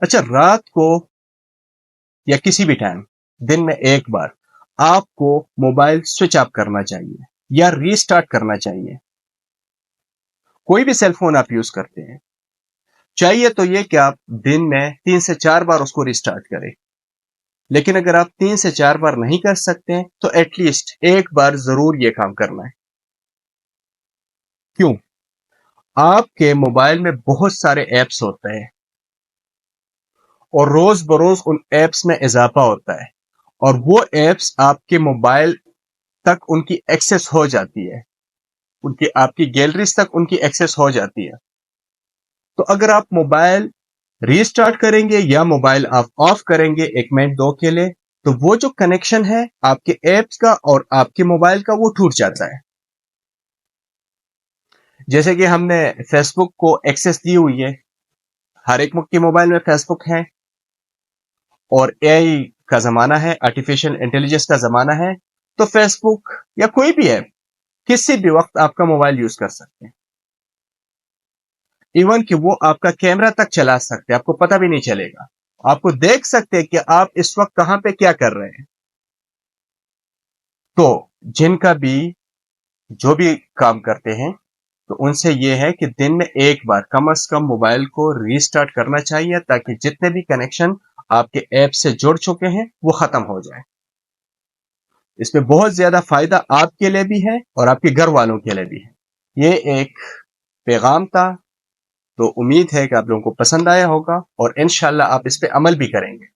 اچھا، رات کو یا کسی بھی ٹائم دن میں ایک بار آپ کو موبائل سوئچ آف کرنا چاہیے یا ری سٹارٹ کرنا چاہیے. کوئی بھی سیل فون آپ یوز کرتے ہیں، چاہیے تو یہ کہ آپ دن میں 3 سے 4 بار اس کو ریسٹارٹ کریں. لیکن اگر آپ 3 سے 4 بار نہیں کر سکتے تو ایٹ لیسٹ ایک بار ضرور یہ کام کرنا ہے. کیوں؟ آپ کے موبائل میں بہت سارے ایپس ہوتے ہیں اور روز بروز ان ایپس میں اضافہ ہوتا ہے، اور وہ ایپس آپ کے موبائل تک ان کی ایکسس ہو جاتی ہے، آپ کی گیلریز تک ان کی ایکسس ہو جاتی ہے. تو اگر آپ موبائل ری سٹارٹ کریں گے یا موبائل آپ آف کریں گے 1 منٹ 2 کے لیے، تو وہ جو کنیکشن ہے آپ کے ایپس کا اور آپ کے موبائل کا وہ ٹوٹ جاتا ہے. جیسے کہ ہم نے فیس بک کو ایکسس دی ہوئی ہے، ہر ایک کے موبائل میں فیس بک ہے، اور اے آئی کا زمانہ ہے، آرٹیفیشل انٹیلیجنس کا زمانہ ہے، تو فیس بک یا کوئی بھی ایپ کسی بھی وقت آپ کا موبائل یوز کر سکتے ہیں. ایون کہ وہ آپ کا کیمرہ تک چلا سکتے ہیں، آپ کو پتہ بھی نہیں چلے گا. آپ کو دیکھ سکتے ہیں کہ آپ اس وقت کہاں پہ کیا کر رہے ہیں. تو جن کا بھی جو بھی کام کرتے ہیں تو ان سے یہ ہے کہ دن میں ایک بار کم از کم موبائل کو ری سٹارٹ کرنا چاہیے، تاکہ جتنے بھی کنیکشن آپ کے ایپ سے جڑ چکے ہیں وہ ختم ہو جائے. اس میں بہت زیادہ فائدہ آپ کے لیے بھی ہے اور آپ کے گھر والوں کے لیے بھی ہے. یہ ایک پیغام تھا، تو امید ہے کہ آپ لوگوں کو پسند آیا ہوگا اور انشاءاللہ آپ اس پہ عمل بھی کریں گے.